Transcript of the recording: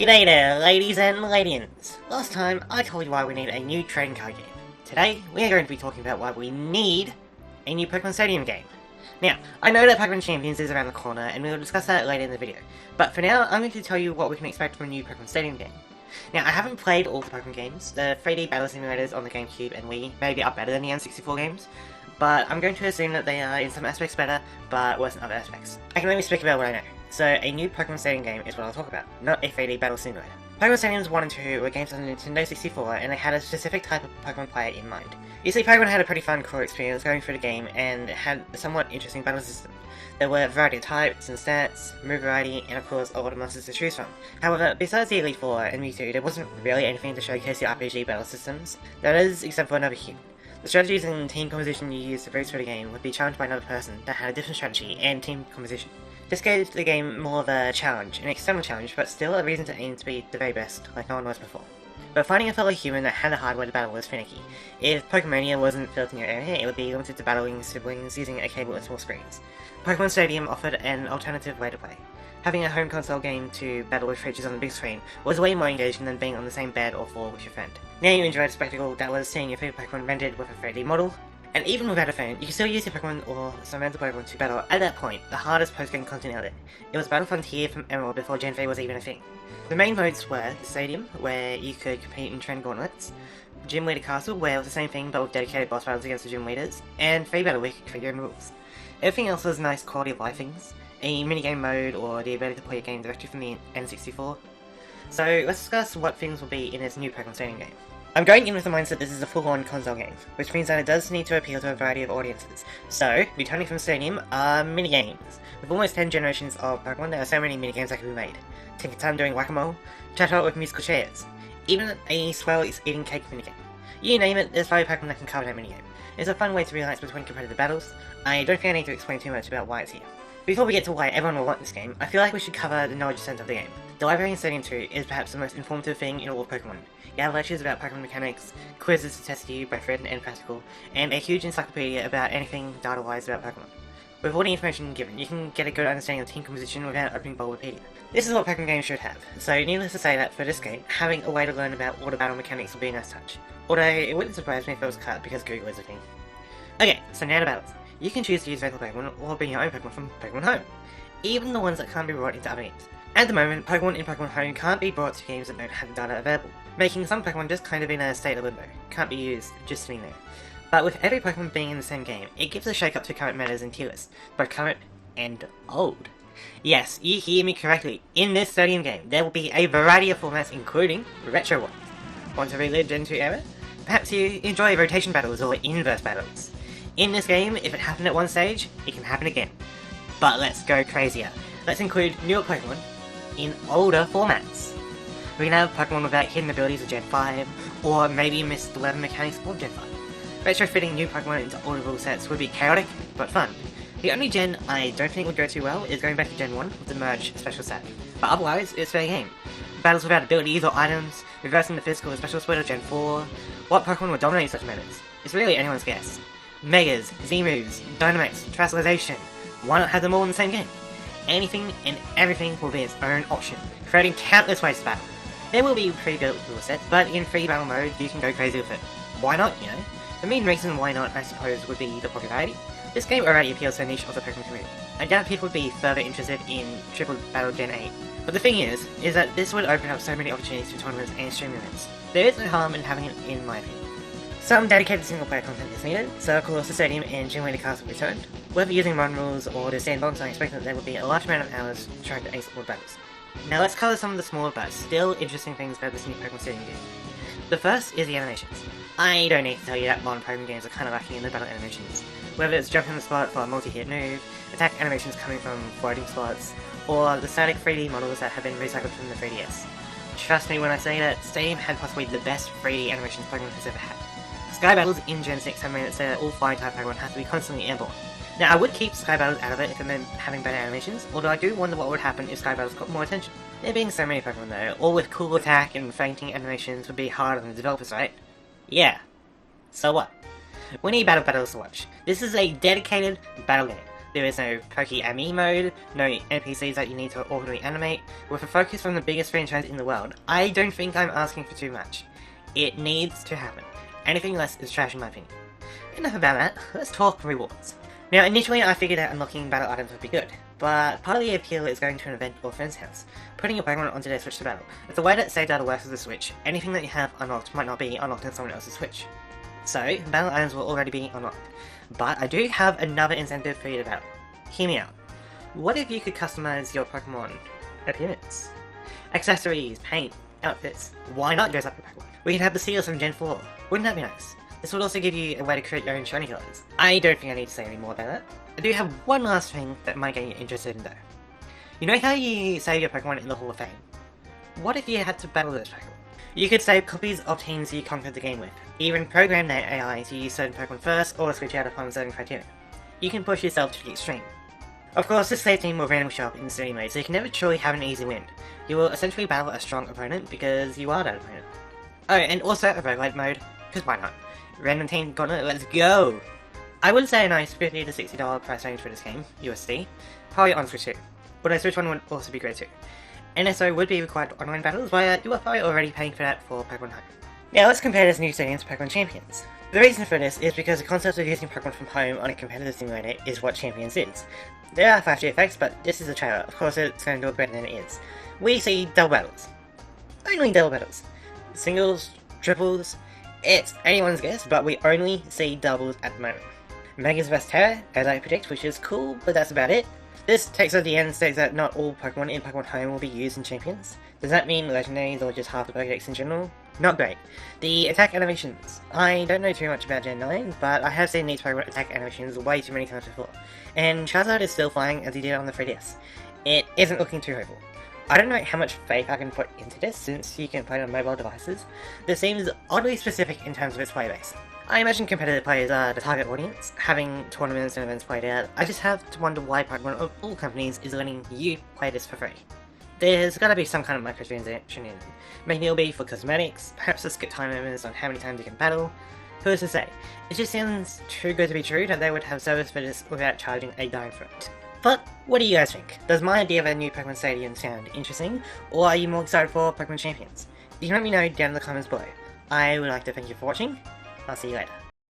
G'day there, ladies and ledians. Last time, I told you why we need a new trading card game. Today, we are going to be talking about why we need a new Pokemon Stadium game. Now, I know that Pokemon Champions is around the corner, and we will discuss that later in the video. But for now, I'm going to tell you what we can expect from a new Pokemon Stadium game. Now, I haven't played all the Pokemon games. The 3D battle simulators on the GameCube and Wii maybe are better than the N64 games, but I'm going to assume that they are in some aspects better, but worse in other aspects. I can only speak about what I know. So, a new Pokemon Stadium game is what I'll talk about, not a 3D battle simulator. Pokemon Stadiums 1 and 2 were games on the Nintendo 64, and they had a specific type of Pokemon player in mind. You see, Pokemon had a pretty fun core experience going through the game, and had a somewhat interesting battle system. There were a variety of types and stats, move variety, and of course a lot of monsters to choose from. However, besides the Elite Four and Mewtwo, there wasn't really anything to showcase the RPG battle systems. That is, except for another human. The strategies and team composition you use to race through the game would be challenged by another person that had a different strategy and team composition. This gave the game more of a challenge, an external challenge, but still a reason to aim to be the very best, like no one was before. But finding a fellow human that had the hardware to battle was finicky. If Pokemania wasn't built in your area, it would be limited to battling siblings using a cable and small screens. Pokemon Stadium offered an alternative way to play. Having a home console game to battle with creatures on the big screen was way more engaging than being on the same bed or floor with your friend. Now you enjoyed a spectacle that was seeing your favorite Pokemon rendered with a 3D model, and even without a phone, you can still use your Pokemon or some random Pokemon to battle at that point, the hardest post-game content out there. It was Battle Frontier from Emerald before Gen 3 was even a thing. The main modes were the Stadium, where you could compete in train gauntlets, Gym Leader Castle, where it was the same thing but with dedicated boss battles against the gym leaders, and Free Battle where you could create your own rules. Everything else was nice quality of life things, a minigame mode or the ability to play a game directly from the N64. So let's discuss what things will be in this new Pokemon Stadium game. I'm going in with the mindset this is a full-on console game, which means that it does need to appeal to a variety of audiences. So, returning from Stadium are minigames. With almost 10 generations of Pokemon, there are so many minigames that can be made. Take your time doing whack-a-mole, chat out with musical chairs, even a swirl is eating cake minigame. You name it, there's 5 Pokemon that can cover that minigame. It's a fun way to relax between competitive battles. I don't think I need to explain too much about why it's here. Before we get to why everyone will want this game, I feel like we should cover the knowledge center of the game. The library in Stadium 2 is perhaps the most informative thing in all of Pokemon. You have lectures about Pokemon mechanics, quizzes to test you, both written and practical, and a huge encyclopedia about anything data-wise about Pokemon. With all the information given, you can get a good understanding of team composition without opening Bulbapedia. This is what Pokemon games should have, so needless to say that for this game, having a way to learn about all the battle mechanics will be a nice touch. Although, it wouldn't surprise me if it was cut because Google is a thing. Okay, so now the battles. You can choose to use regular Pokemon or bring your own Pokemon from Pokemon Home, even the ones that can't be brought into other games. At the moment, Pokemon in Pokemon Home can't be brought to games that don't have the data available, making some Pokemon just kind of in a state of limbo, can't be used, just sitting there. But with every Pokemon being in the same game, it gives a shake-up to current metas and tier lists, both current and old. Yes, you hear me correctly, in this Stadium game, there will be a variety of formats including retro ones. Want to relive Gen 2 era? Perhaps you enjoy rotation battles or inverse battles. In this game, if it happened at one stage, it can happen again. But let's go crazier. Let's include newer Pokemon in older formats. We can have Pokemon without hidden abilities of Gen 5, or maybe missed the level mechanics of Gen 5. Retrofitting new Pokemon into older rule sets would be chaotic, but fun. The only gen I don't think would go too well is going back to Gen 1 with the Merge special set, but otherwise, it's fair game. Battles without abilities or items, reversing the physical or special split of Gen 4, what Pokemon would dominate such metas? It's really anyone's guess. Megas, Z-moves, Dynamax, Terastallization, why not have them all in the same game? Anything and everything will be its own option, creating countless ways to battle. There will be pre-built rule sets, but in free battle mode, you can go crazy with it. Why not, you know? The main reason why not, I suppose, would be the popularity. This game already appeals to a niche of the Pokemon community. I doubt people would be further interested in Triple Battle Gen 8. But the thing is that this would open up so many opportunities for tournaments and stream events. There is no harm in having it, in my opinion. Some dedicated single-player content is needed, so of course the Stadium and Gym Leader Castle returned. Whether using run rules or the sandbox, I expect that there will be a large amount of hours trying to ace all the battles. Now let's cover some of the smaller but still interesting things about this new Pokemon Stadium game. The first is the animations. I don't need to tell you that modern Pokemon games are kind of lacking in the battle animations. Whether it's jumping on the spot for a multi-hit move, attack animations coming from floating spots, or the static 3D models that have been recycled from the 3DS. Trust me when I say that Stadium had possibly the best 3D animations Pokemon has ever had. Sky Battles in Gen 6 have made it so that all flying type Pokemon have to be constantly airborne. Now I would keep Sky Battles out of it if it meant having better animations, although I do wonder what would happen if Sky Battles got more attention. There being so many Pokemon though, all with cool attack and fainting animations would be harder than the developers, right? Yeah. So what? We need battle battles to watch. This is a dedicated battle game. There is no Poke-Ami mode, no NPCs that you need to orderly animate. With a focus from the biggest franchise in the world, I don't think I'm asking for too much. It needs to happen. Anything less is trash in my opinion. Enough about that, let's talk rewards. Now initially I figured that unlocking battle items would be good, but part of the appeal is going to an event or friend's house, putting your Pokemon onto their Switch to battle. With the way that save data works with the Switch, anything that you have unlocked might not be unlocked on someone else's Switch. So, battle items will already be unlocked. But I do have another incentive for you to battle. Hear me out. What if you could customize your Pokemon appearance? Accessories, paint, outfits. Why not dress up your Pokemon? We could have the seals from Gen 4. Wouldn't that be nice? This would also give you a way to create your own shiny colors. I don't think I need to say any more about that. I do have one last thing that might get you interested in though. You know how you save your Pokemon in the Hall of Fame? What if you had to battle those Pokemon? You could save copies of teams you conquered the game with, even program their AI to use certain Pokemon first or switch out upon certain criteria. You can push yourself to the extreme. Of course, this save team will randomly show up in the story mode, so you can never truly have an easy win. You will essentially battle a strong opponent because you are that opponent. Oh, and also a roguelite mode, because why not? Random team gauntlet, let's go! I would say a nice $50 to $60 price range for this game, USD, probably on Switch 2. But a Switch 1 would also be great too. NSO would be required for online battles, but you are probably already paying for that for Pokemon Home. Now let's compare this new stadium to Pokemon Champions. The reason for this is because the concept of using Pokemon from home on a competitive simulator is what Champions is. There are flashy effects, but this is a trailer, of course it's going to look better than it is. We see double battles. Only double battles. Singles, triples, it's anyone's guess, but we only see doubles at the moment. Megas vs Terra, as I predict, which is cool, but that's about it. This text at the end states that not all Pokemon in Pokemon Home will be used in Champions. Does that mean legendaries or just half the Pokédex in general? Not great. The attack animations. I don't know too much about Gen 9, but I have seen these Pokemon attack animations way too many times before. And Charizard is still flying as he did on the 3DS. It isn't looking too hopeful. I don't know how much faith I can put into this since you can play it on mobile devices. This seems oddly specific in terms of its player base. I imagine competitive players are the target audience, having tournaments and events played out. I just have to wonder why Pokemon of all companies is letting you play this for free. There's gotta be some kind of microtransaction in it. Maybe it'll be for cosmetics, perhaps a skip time limits on how many times you can battle. Who's to say? It just sounds too good to be true that they would have service for this without charging a dime for it. But what do you guys think? Does my idea of a new Pokemon Stadium sound interesting, or are you more excited for Pokemon Champions? You can let me know down in the comments below. I would like to thank you for watching. I'll see you later.